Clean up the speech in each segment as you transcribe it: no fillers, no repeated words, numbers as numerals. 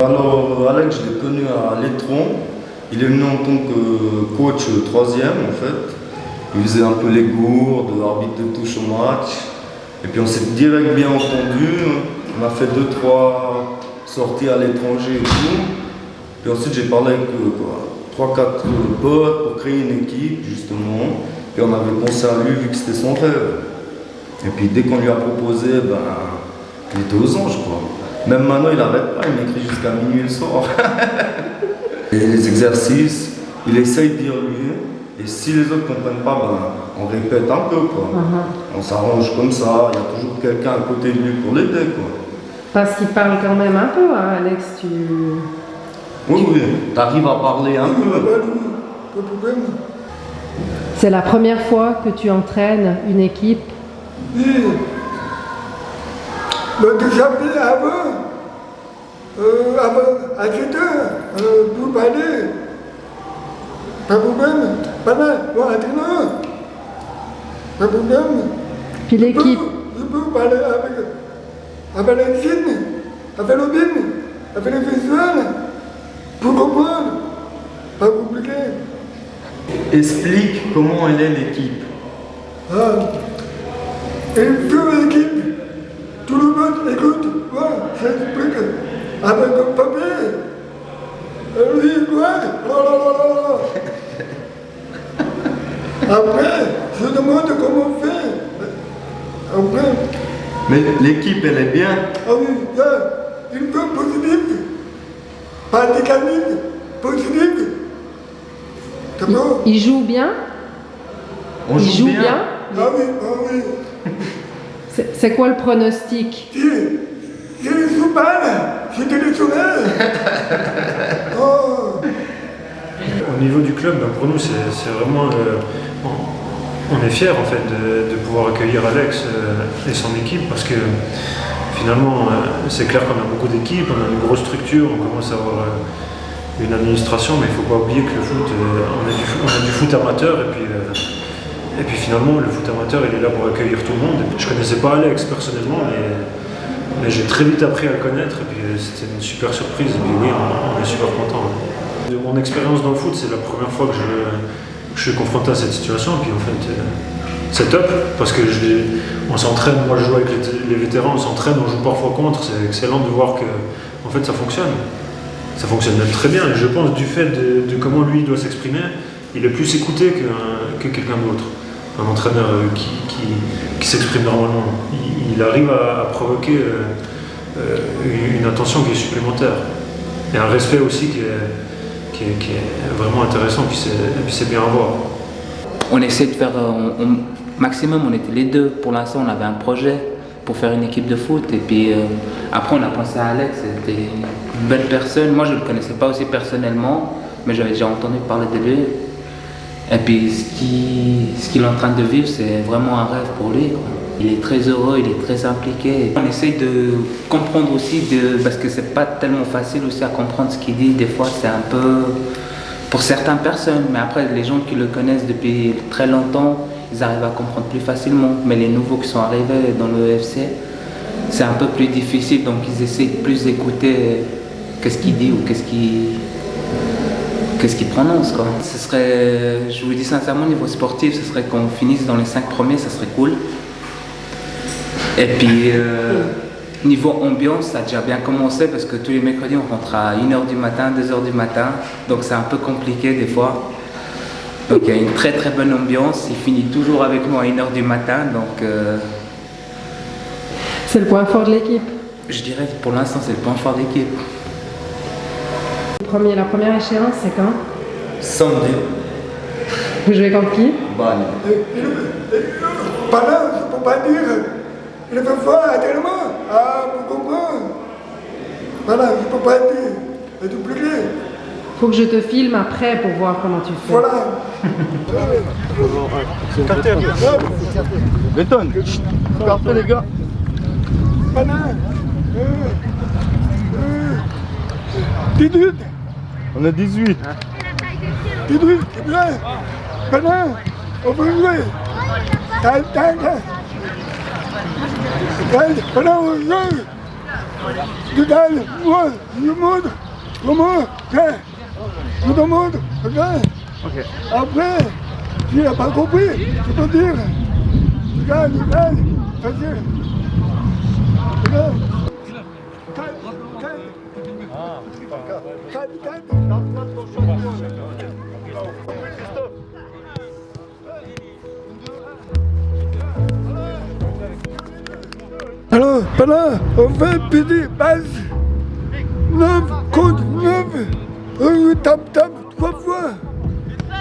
Alors, Alex, je l'ai connu à Lettron. Il est venu en tant que coach troisième, en fait. Il faisait un peu les gourdes, arbitre de touche au match. Et puis on s'est direct bien entendu. On a fait 2-3 sorties à l'étranger et tout. Puis ensuite, j'ai parlé avec 3-4 potes pour créer une équipe, justement. Et on avait pensé à lui vu que c'était son rêve. Et puis dès qu'on lui a proposé, il était aux anges, quoi. Même maintenant, il n'arrête pas, il m'écrit jusqu'à minuit le soir. Et les exercices, il essaye de dire lui. Et si les autres ne comprennent pas, on répète un peu, quoi. On s'arrange comme ça, il y a toujours quelqu'un à côté de lui pour l'aider, quoi. Parce qu'il parle quand même un peu, hein, Alex, Oui, tu arrives à parler un peu. Pas de problème. C'est la première fois que tu entraînes une équipe. Oui. Déjà avant, à 7 heures, pour parler. Pas de problème. Pas mal. Bon, entraîneur. Pas de problème. Puis l'équipe. Je peux parler avec Alexine, avec Robin, avec les visuels, pour comprendre. Pas compliqué. Explique comment elle est l'équipe. Une pure équipe. Tout le monde écoute. Ouais, j'explique. Avec un papier. Oui, ouais. Après, je demande comment on fait. Après. Mais l'équipe, elle est bien. Ah oui, une peu positive. Pas mécanique, positive. Il joue bien. On joue bien. Ah oui. C'est quoi le pronostic? Si je joue mal, je te le soleil. Oh. Au niveau du club, pour nous, c'est vraiment... on est fiers en fait de pouvoir accueillir Alex et son équipe parce que finalement, c'est clair qu'on a beaucoup d'équipes, on a une grosse structure, on commence à avoir une administration, mais il ne faut pas oublier que le foot, on a du foot amateur et puis finalement, le foot amateur, il est là pour accueillir tout le monde. Je ne connaissais pas Alex personnellement, mais j'ai très vite appris à le connaître et puis c'était une super surprise. Et puis oui, on est super content. De mon expérience dans le foot, c'est la première fois que je suis confronté à cette situation. Et puis en fait, c'est top parce que on s'entraîne. Moi, je joue avec les vétérans, on s'entraîne, on joue parfois contre. C'est excellent de voir que en fait, ça fonctionne. Ça fonctionne même très bien. Et je pense du fait de comment lui doit s'exprimer, il est plus écouté que quelqu'un d'autre. Un entraîneur qui s'exprime normalement. Il arrive à provoquer une attention qui est supplémentaire. Et un respect aussi qui est vraiment intéressant, puis c'est bien à voir. On essaie de faire au maximum, on était les deux. Pour l'instant, on avait un projet pour faire une équipe de foot. Et puis après, on a pensé à Alex, c'était une belle personne. Moi, je ne le connaissais pas aussi personnellement, mais j'avais déjà entendu parler de lui. Et puis ce qu'il est en train de vivre, c'est vraiment un rêve pour lui, quoi. Il est très heureux, il est très impliqué. On essaie de comprendre aussi, parce que c'est pas tellement facile aussi à comprendre ce qu'il dit. Des fois, c'est un peu pour certaines personnes, mais après, les gens qui le connaissent depuis très longtemps, ils arrivent à comprendre plus facilement. Mais les nouveaux qui sont arrivés dans le FC, c'est un peu plus difficile, donc ils essaient plus d'écouter qu'est-ce qu'il dit ou qu'est-ce qu'il prononce, quoi. Ce serait, je vous dis sincèrement, au niveau sportif, ce serait qu'on finisse dans les 5 premiers, ça serait cool. Et puis, niveau ambiance, ça a déjà bien commencé parce que tous les mercredis, on rentre à 1h du matin, 2h du matin. Donc, c'est un peu compliqué des fois. Donc, il y a une très très bonne ambiance. Il finit toujours avec nous à 1h du matin. Donc, c'est le point fort de l'équipe. Je dirais que pour l'instant, c'est le point fort de l'équipe. La première échéance, c'est quand? Samedi. Vous jouez contre qui? Bagne. Pas là, je ne peux pas dire. Il fait fort tellement. Ah, vous comprenez. Voilà, je ne peux pas dire. C'est dupliqué. Faut que je te filme après pour voir comment tu fais. Voilà. Bétonne. Cartez les gars. Voilà. 18. On est 18. 18, c'est bien. Maintenant, on peut jouer. Tac, tac, tac. Regarde, pendant regarde, moi, je montre comment faire. Je te montre, regarde. Après, tu n'as pas compris, tu peux dire. Regarde, facile. Regarde. Alors, pendant, on fait petit base. 9 contre 9. On tape 3 fois.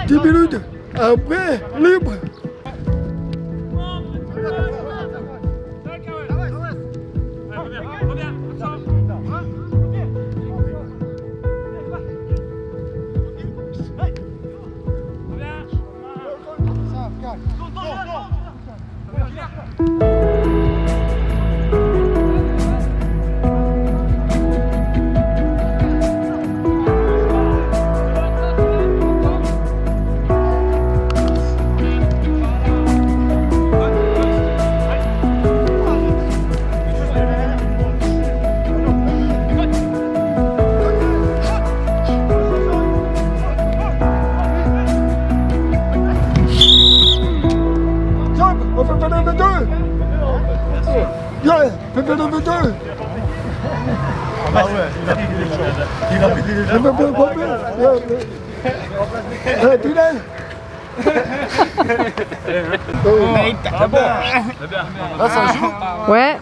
10 minutes. Après, libre. On fait pas de deux. Viens, fais pas de deux. Ah ouais, il a pris les gens. Ouais.